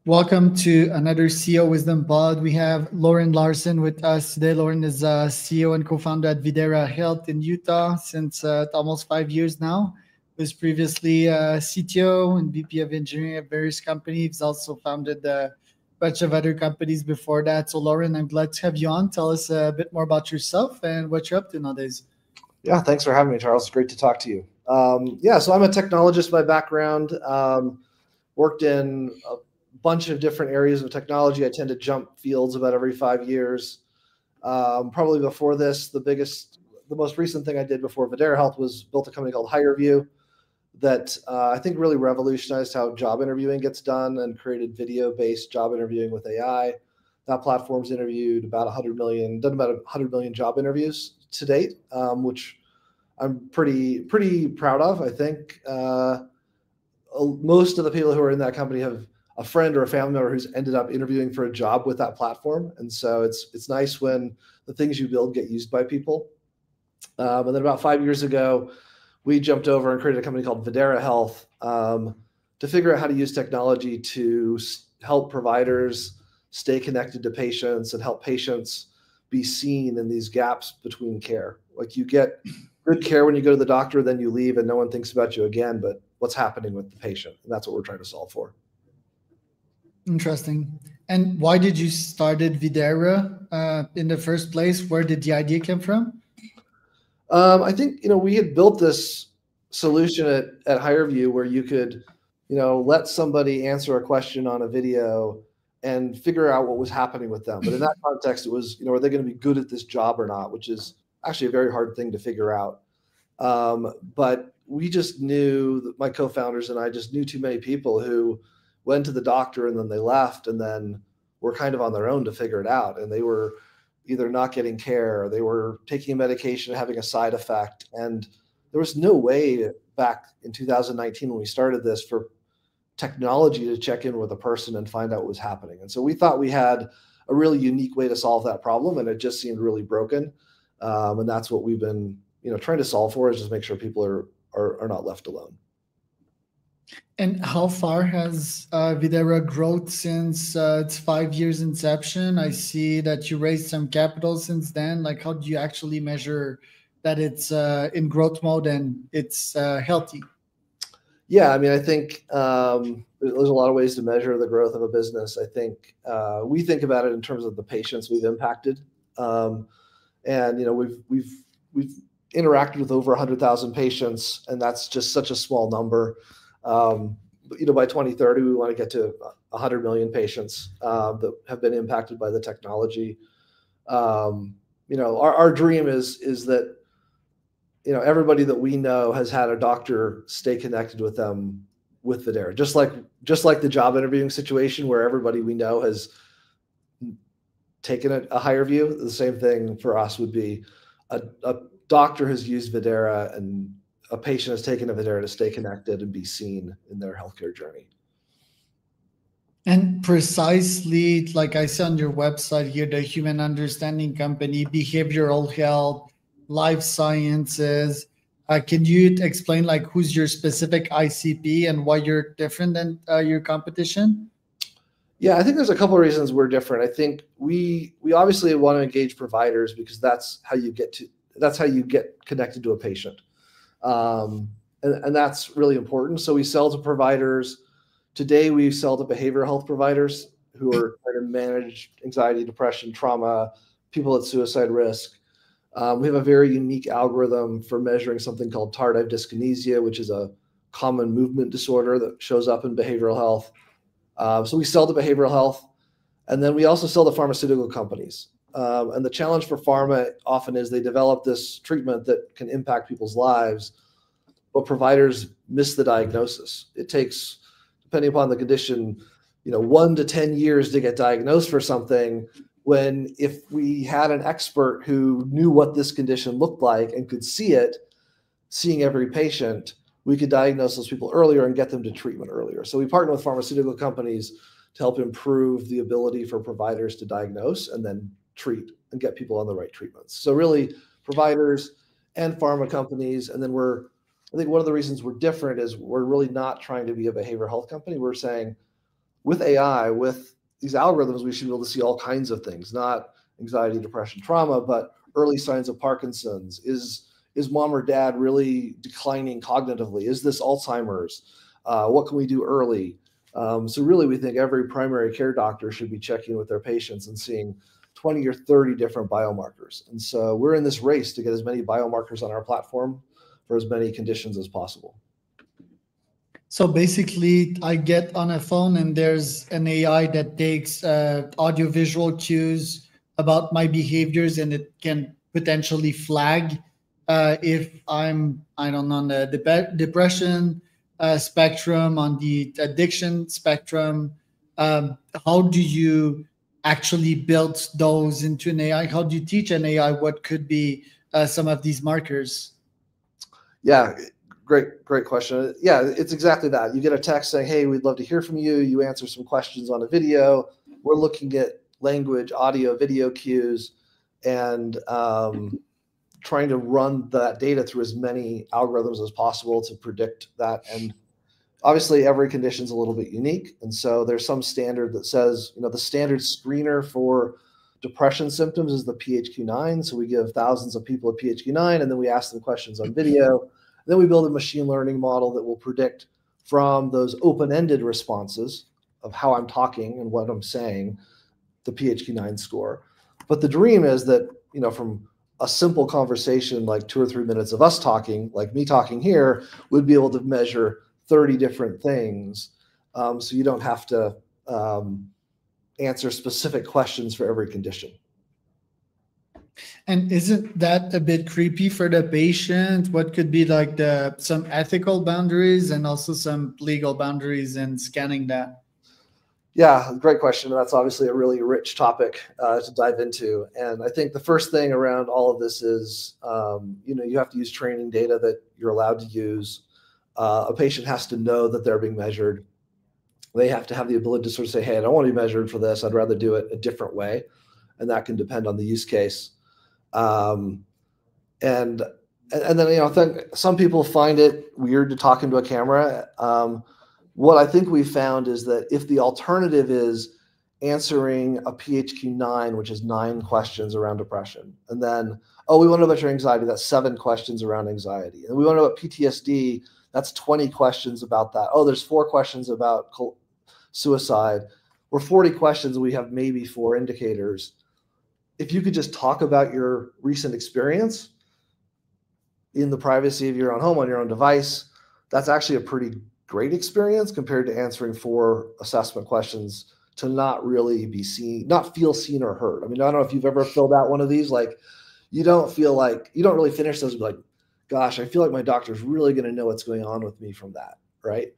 Welcome to another CEO Wisdom Pod. We have Loren Larsen with us today. Loren is CEO and co-founder at Videra Health in Utah since almost 5 years now. He was previously CTO and VP of engineering at various companies. He's also founded a bunch of other companies before that. So Loren, I'm glad to have you on. Tell us a bit more about yourself and what you're up to nowadays. Yeah, thanks for having me, Charles. It's great to talk to you. So I'm a technologist by background. Worked in a bunch of different areas of technology. I tend to jump fields about every 5 years. Probably before this, the most recent thing I did before Videra Health was built a company called HireVue that I think really revolutionized how job interviewing gets done and created video-based job interviewing with AI. That platform's interviewed done about 100 million job interviews to date, which I'm pretty proud of. I think most of the people who are in that company have a friend or a family member who's ended up interviewing for a job with that platform. And so it's nice when the things you build get used by people. And then about 5 years ago, we jumped over and created a company called Videra Health to figure out how to use technology to help providers stay connected to patients and help patients be seen in these gaps between care. Like you get good care when you go to the doctor, then you leave and no one thinks about you again, but what's happening with the patient? And that's what we're trying to solve for. Interesting. And why did you started Videra in the first place? Where did the idea come from? I think, we had built this solution at HireVue where you could, let somebody answer a question on a video and figure out what was happening with them. But in that context, it was, are they going to be good at this job or not, which is actually a very hard thing to figure out. But we just knew, my co-founders and I just knew too many people who went to the doctor and then they left and then were kind of on their own to figure it out. And they were either not getting care, or they were taking a medication, having a side effect. And there was no way back in 2019 when we started this for technology to check in with a person and find out what was happening. And so we thought we had a really unique way to solve that problem, and it just seemed really broken. And that's what we've been, trying to solve for, is just make sure people are not left alone. And how far has Videra grown since its 5 years inception? I see that you raised some capital since then. Like, how do you actually measure that it's in growth mode and it's healthy? Yeah, I mean, I think there's a lot of ways to measure the growth of a business. I think we think about it in terms of the patients we've impacted, and we've interacted with over 100,000 patients, and that's just such a small number. But by 2030, we want to get to 100 million patients that have been impacted by the technology. Our dream is that everybody that we know has had a doctor stay connected with them with Videra, just like the job interviewing situation where everybody we know has taken a HireVue. The same thing for us would be a doctor has used Videra and a patient has taken a Videra to stay connected and be seen in their healthcare journey. And precisely, like I said on your website here, the Human Understanding Company, behavioral health, life sciences. Can you explain who's your specific ICP and why you're different than your competition? Yeah, I think there's a couple of reasons we're different. I think we obviously want to engage providers because that's how you get connected to a patient. And that's really important. So we sell to providers. Today, we sell to behavioral health providers who are trying to manage anxiety, depression, trauma, people at suicide risk. We have a very unique algorithm for measuring something called tardive dyskinesia, which is a common movement disorder that shows up in behavioral health. So we sell to behavioral health. And then we also sell to pharmaceutical companies. And the challenge for pharma often is they develop this treatment that can impact people's lives, but providers miss the diagnosis. It takes, depending upon the condition, 1 to 10 years to get diagnosed for something, when if we had an expert who knew what this condition looked like and could see it, seeing every patient, we could diagnose those people earlier and get them to treatment earlier. So we partner with pharmaceutical companies to help improve the ability for providers to diagnose and then treat and get people on the right treatments. So really providers and pharma companies. And then I think one of the reasons we're different is we're really not trying to be a behavioral health company. We're saying with AI, with these algorithms, we should be able to see all kinds of things, not anxiety, depression, trauma, but early signs of Parkinson's. Is mom or dad really declining cognitively? Is this Alzheimer's? What can we do early? So really, we think every primary care doctor should be checking with their patients and seeing 20 or 30 different biomarkers. And so we're in this race to get as many biomarkers on our platform for as many conditions as possible. So basically, I get on a phone and there's an AI that takes audio-visual cues about my behaviors, and it can potentially flag if I'm, I don't know, on the depression spectrum, on the addiction spectrum. How do you actually build those into an AI? How do you teach an AI what could be some of these markers? Yeah, great question. Yeah, it's exactly that. You get a text saying, hey, we'd love to hear from you. You answer some questions on a video. We're looking at language, audio, video cues, and trying to run that data through as many algorithms as possible to predict that. And obviously, every condition is a little bit unique. And so there's some standard that says, the standard screener for depression symptoms is the PHQ-9. So we give thousands of people a PHQ-9, and then we ask them questions on video. Then we build a machine learning model that will predict from those open-ended responses of how I'm talking and what I'm saying, the PHQ-9 score. But the dream is that, from a simple conversation, like 2 or 3 minutes of us talking, like me talking here, we'd be able to measure 30 different things. So you don't have to answer specific questions for every condition. And isn't that a bit creepy for the patient? What could be like some ethical boundaries and also some legal boundaries in scanning that? Yeah, great question. That's obviously a really rich topic to dive into. And I think the first thing around all of this is, you have to use training data that you're allowed to use. A patient has to know that they're being measured. They have to have the ability to sort of say, hey, I don't want to be measured for this. I'd rather do it a different way. And that can depend on the use case. And then, I think some people find it weird to talk into a camera. What I think we found is that if the alternative is answering a PHQ-9, which is 9 questions around depression, and then, we want to know about your anxiety, that's 7 questions around anxiety. And we want to know about PTSD, that's 20 questions about that. There's 4 questions about suicide. Or 40 questions, we have maybe 4 indicators. If you could just talk about your recent experience in the privacy of your own home on your own device, that's actually a pretty great experience compared to answering 4 assessment questions to not really be seen, not feel seen or heard. I mean, I don't know if you've ever filled out one of these, like you don't really finish those and be like, gosh, I feel like my doctor's really going to know what's going on with me from that, right?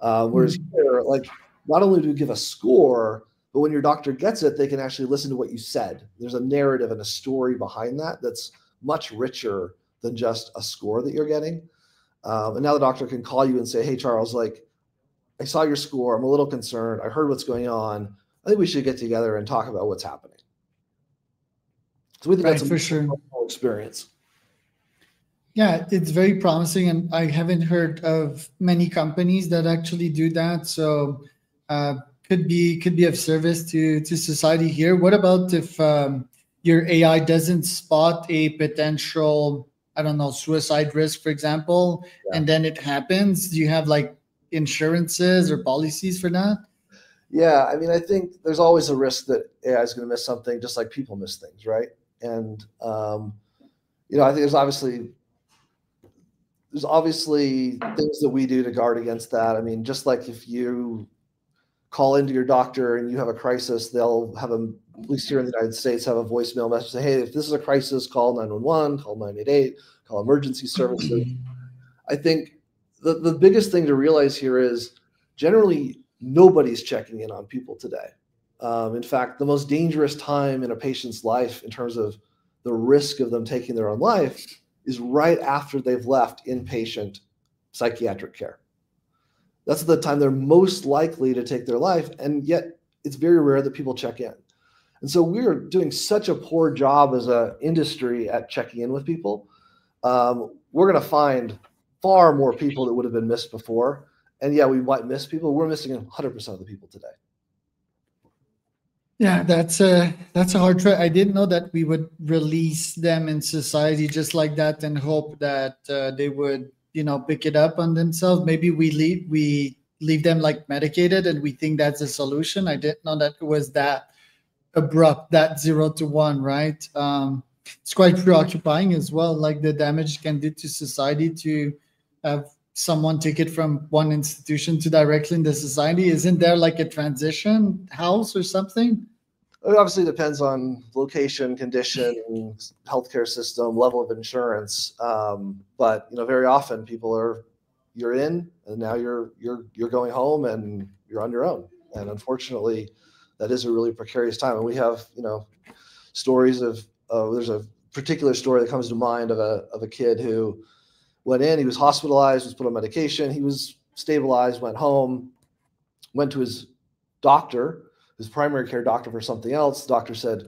Whereas here, like, not only do we give a score, but when your doctor gets it, they can actually listen to what you said. There's a narrative and a story behind that that's much richer than just a score that you're getting. And now the doctor can call you and say, hey, Charles, like, I saw your score. I'm a little concerned. I heard what's going on. I think we should get together and talk about what's happening. So we think that's for sure experience. Yeah, it's very promising. And I haven't heard of many companies that actually do that. So could be of service to society here. What about if your AI doesn't spot a potential, I don't know, suicide risk, for example, and then it happens? Do you have like insurances or policies for that? Yeah, I mean, I think there's always a risk that AI is going to miss something, just like people miss things, right? And I think there's obviously things that we do to guard against that. I mean, just like if you call into your doctor and you have a crisis, they'll have at least here in the United States, have a voicemail message say, hey, if this is a crisis, call 911, call 988, call emergency services. I think the biggest thing to realize here is generally nobody's checking in on people today. In fact, the most dangerous time in a patient's life in terms of the risk of them taking their own life is right after they've left inpatient psychiatric care. That's the time they're most likely to take their life, and yet it's very rare that people check in. And so we're doing such a poor job as an industry at checking in with people. We're going to find far more people that would have been missed before. And yeah, we might miss people. We're missing 100% of the people today. Yeah, that's a hard try. I didn't know that we would release them in society just like that and hope that they would, pick it up on themselves. Maybe we leave them like medicated, and we think that's a solution. I didn't know that it was that abrupt, that 0 to 1, right? It's quite preoccupying as well, like the damage it can do to society to have someone take it from one institution to directly in the society. Isn't there like a transition house or something? It obviously depends on location, condition, healthcare system, level of insurance. But very often people you're in, and now you're going home, and you're on your own. And unfortunately, that is a really precarious time. And we have stories of there's a particular story that comes to mind of a kid who went in. He was hospitalized, was put on medication. He was stabilized, went home, went to his doctor, his primary care doctor, for something else. The doctor said,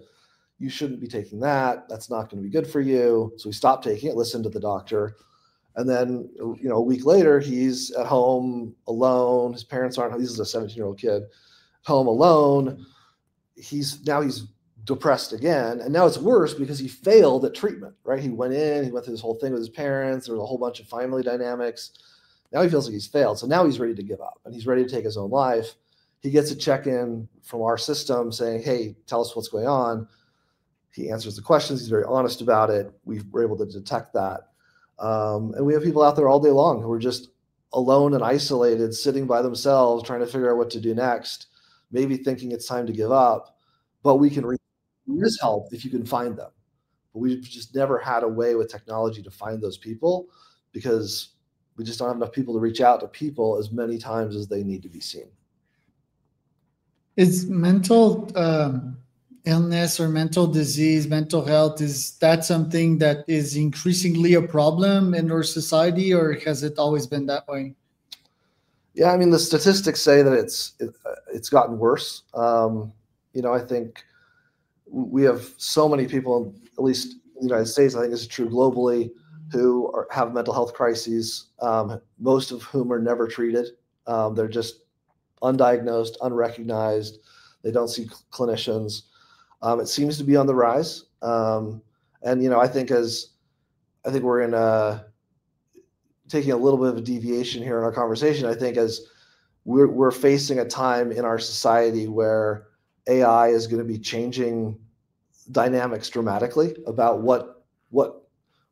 you shouldn't be taking that. That's not going to be good for you. So he stopped taking it, listened to the doctor. And then, a week later, he's at home alone. His parents aren't. This is a 17-year-old kid, home alone. He's depressed again. And now it's worse because he failed at treatment, right? He went through this whole thing with his parents. There was a whole bunch of family dynamics. Now he feels like he's failed. So now he's ready to give up, and he's ready to take his own life. He gets a check-in from our system saying, hey, tell us what's going on. He answers the questions. He's very honest about it. We were able to detect that. And we have people out there all day long who are just alone and isolated, sitting by themselves, trying to figure out what to do next, maybe thinking it's time to give up. But we can there is help if you can find them. But we've just never had a way with technology to find those people, because we just don't have enough people to reach out to people as many times as they need to be seen. Is mental illness or mental disease, mental health, is that something that is increasingly a problem in our society, or has it always been that way? Yeah, I mean, the statistics say that it's gotten worse. I think we have so many people, at least in the United States, I think this is true globally, who have mental health crises, most of whom are never treated. They're just undiagnosed, unrecognized. They don't see clinicians. It seems to be on the rise. And I think we're in taking a little bit of a deviation here in our conversation. I think as we're facing a time in our society where AI is going to be changing dynamics dramatically about what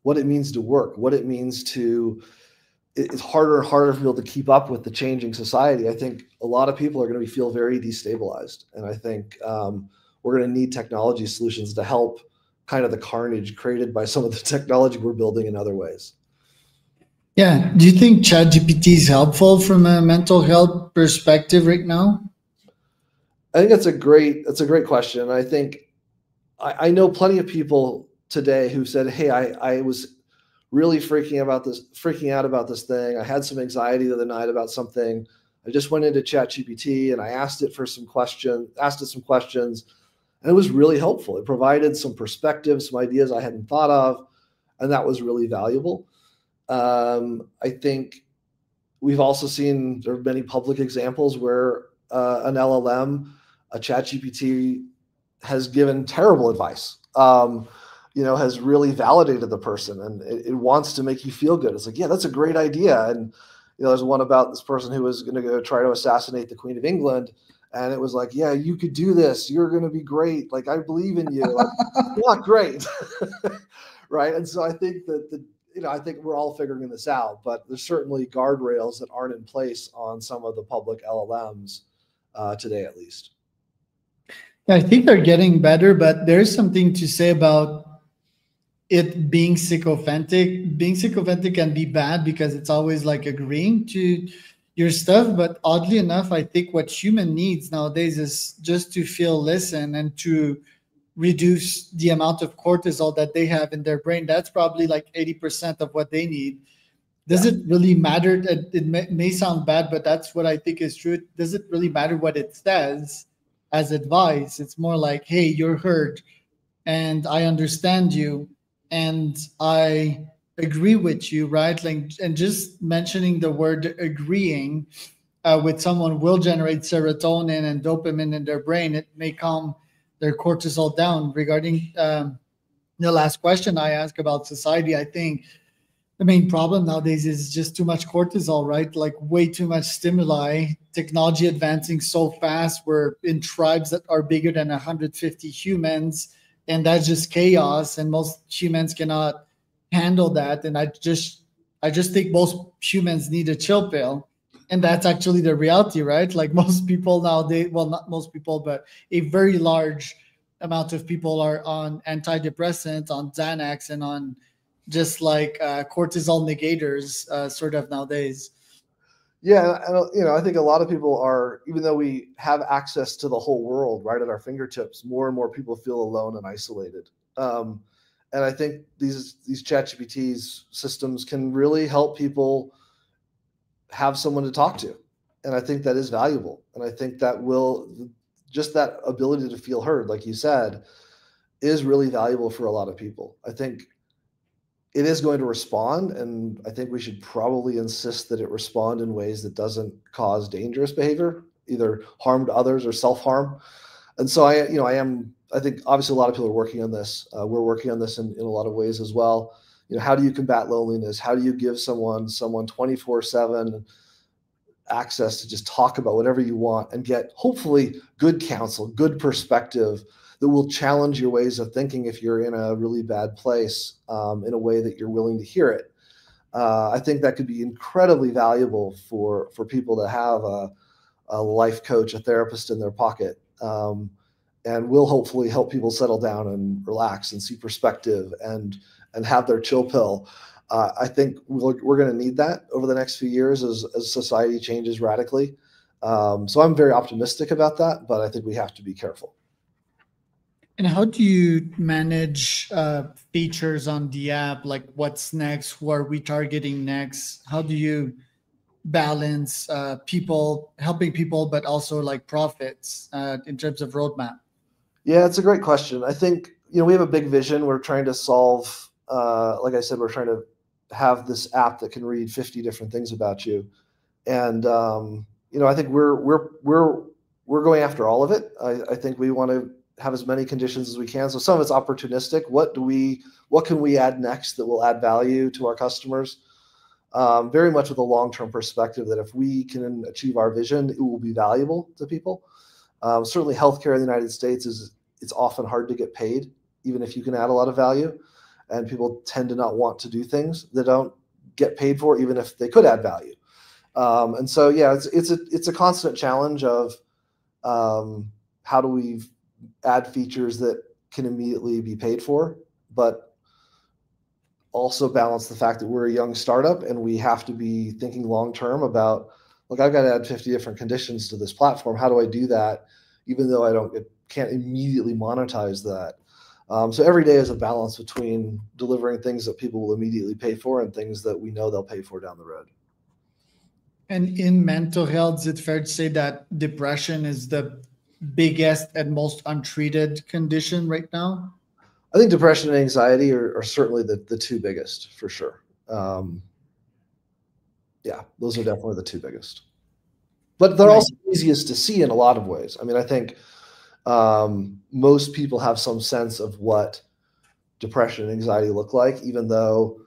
it means to work, what it means to. It's harder and harder for people to keep up with the changing society. I think a lot of people are going to feel very destabilized, and I think we're going to need technology solutions to help kind of the carnage created by some of the technology we're building in other ways. Yeah. Do you think ChatGPT is helpful from a mental health perspective right now? I think that's a great question. I think I know plenty of people today who said, hey, I was really freaking out about this thing. I had some anxiety the other night about something. I just went into ChatGPT and I asked it some questions, and it was really helpful. It provided some perspective, some ideas I hadn't thought of, and that was really valuable. I think we've also seen there are many public examples where an LLM, a ChatGPT, has given terrible advice. Has really validated the person, and it wants to make you feel good. It's like, yeah, that's a great idea. And there's one about this person who was going to go try to assassinate the Queen of England, and it was like, yeah, you could do this. You're going to be great. Like, I believe in you. Like, not great, right? And so I think that I think we're all figuring this out, but there's certainly guardrails that aren't in place on some of the public LLMs today, at least. Yeah, I think they're getting better, but there's something to say about it being sycophantic. Being sycophantic can be bad because it's always like agreeing to your stuff. But oddly enough, I think what human needs nowadays is just to feel listen and to reduce the amount of cortisol that they have in their brain. That's probably like 80% of what they need. Does it really matter? It may sound bad, but that's what I think is true. Does it really matter what it says as advice? It's more like, hey, you're hurt and I understand you and I agree with you, right? Like, and just mentioning the word agreeing with someone will generate serotonin and dopamine in their brain. It may calm their cortisol down. Regarding the last question I asked about society, I think the main problem nowadays is just too much cortisol, right? Like way too much stimuli, technology advancing so fast. We're in tribes that are bigger than 150 humans, and that's just chaos. And most humans cannot handle that. And I just think most humans need a chill pill. And that's actually the reality, right? Like most people nowadays, well, not most people, but a very large amount of people are on antidepressants, on Xanax, and on just like cortisol negators, sort of nowadays. Yeah, I think a lot of people are, even though we have access to the whole world right at our fingertips, more and more people feel alone and isolated. Um, and I think these ChatGPT's systems can really help people have someone to talk to, and I think that is valuable. And I think that will just that ability to feel heard, like you said, is really valuable for a lot of people. I think it is going to respond, and I think we should probably insist that it respond in ways that doesn't cause dangerous behavior, either harm to others or self-harm. And so I think obviously a lot of people are working on this. We're working on this in a lot of ways as well. How do you combat loneliness? How do you give someone 24/7 access to just talk about whatever you want and get hopefully good counsel, good perspective that will challenge your ways of thinking if you're in a really bad place, in a way that you're willing to hear it. I think that could be incredibly valuable for people to have a life coach, a therapist in their pocket, and will hopefully help people settle down and relax and see perspective and have their chill pill. I think we're going to need that over the next few years as society changes radically. So I'm very optimistic about that, but I think we have to be careful. And how do you manage features on the app? Like what's next? Who are we targeting next? How do you balance people, helping people, but also like profits in terms of roadmap? Yeah, it's a great question. I think, we have a big vision. We're trying to solve, like I said, we're trying to have this app that can read 50 different things about you. And, I think we're going after all of it. I think we want to have as many conditions as we can. So some of it's opportunistic. What can we add next that will add value to our customers? Very much with a long-term perspective that if we can achieve our vision, it will be valuable to people. Certainly healthcare in the United States it's often hard to get paid, even if you can add a lot of value. And people tend to not want to do things that don't get paid for, even if they could add value. And so, yeah, it's a constant challenge of how do we add features that can immediately be paid for, but also balance the fact that we're a young startup and we have to be thinking long term about, look, I've got to add 50 different conditions to this platform. How do I do that, even though I can't immediately monetize that? So every day is a balance between delivering things that people will immediately pay for and things that we know they'll pay for down the road. And in mental health, is it fair to say that depression is the biggest and most untreated condition right now? I think depression and anxiety are certainly the two biggest, for sure. Yeah, those are definitely the two biggest. But they're Right. also easiest to see in a lot of ways. I mean, I think most people have some sense of what depression and anxiety look like, even though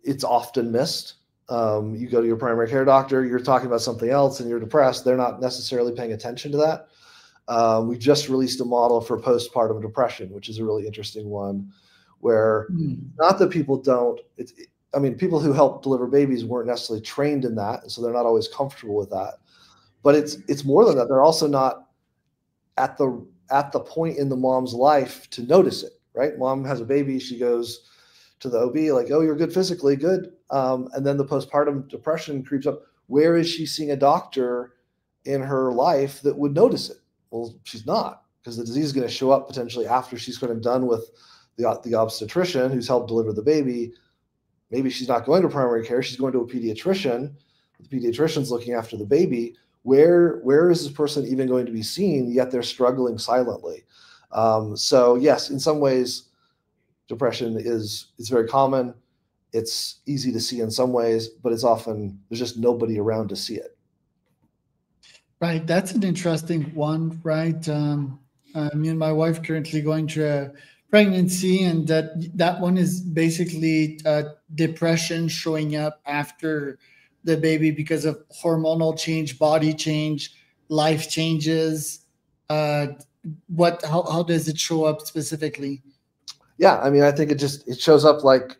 it's often missed. You go to your primary care doctor, you're talking about something else and you're depressed. They're not necessarily paying attention to that. We just released a model for postpartum depression, which is a really interesting one where not that people don't, people who help deliver babies weren't necessarily trained in that. And so they're not always comfortable with that, but it's more than that. They're also not at the point in the mom's life to notice it, right? Mom has a baby. She goes to the OB like, oh, you're good physically, good. And then the postpartum depression creeps up. Where is she seeing a doctor in her life that would notice it? Well, she's not, because the disease is going to show up potentially after she's kind of done with the obstetrician who's helped deliver the baby. Maybe she's not going to primary care. She's going to a pediatrician. The pediatrician's looking after the baby. Where is this person even going to be seen, yet they're struggling silently? So yes, in some ways, depression is very common. It's easy to see in some ways, but it's often there's just nobody around to see it. Right, that's an interesting one, right? Me and my wife currently going through a pregnancy, and that one is basically depression showing up after the baby because of hormonal change, body change, life changes. Uh, how does it show up specifically? Yeah, I mean, I think it shows up like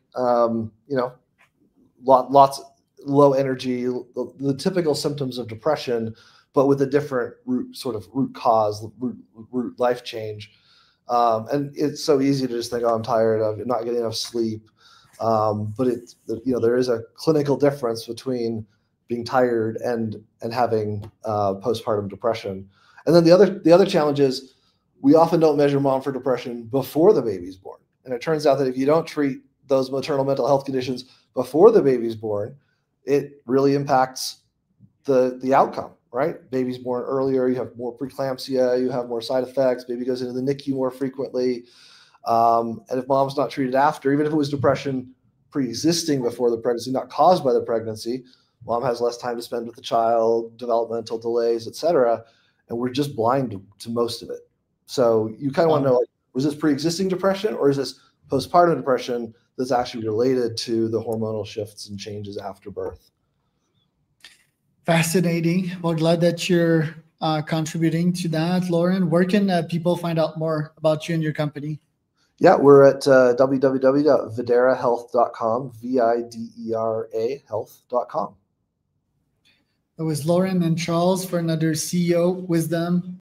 lots low energy, the typical symptoms of depression, but with a different root cause, root life change. And it's so easy to just think, oh, I'm tired, I'm not getting enough sleep. But there is a clinical difference between being tired and having postpartum depression. And then the other challenge is we often don't measure mom for depression before the baby's born. And it turns out that if you don't treat those maternal mental health conditions before the baby's born, it really impacts the outcome, right? Baby's born earlier, you have more preeclampsia, you have more side effects, baby goes into the NICU more frequently. And if mom's not treated after, even if it was depression pre-existing before the pregnancy, not caused by the pregnancy, mom has less time to spend with the child, developmental delays, etc. And we're just blind to most of it. So you kind of want to know, like, was this pre-existing depression or is this postpartum depression that's actually related to the hormonal shifts and changes after birth? Fascinating. Well, glad that you're contributing to that, Loren. Where can people find out more about you and your company? Yeah, we're at www.viderahealth.com, Videra health.com. It was Loren and Charles for another CEO Wisdom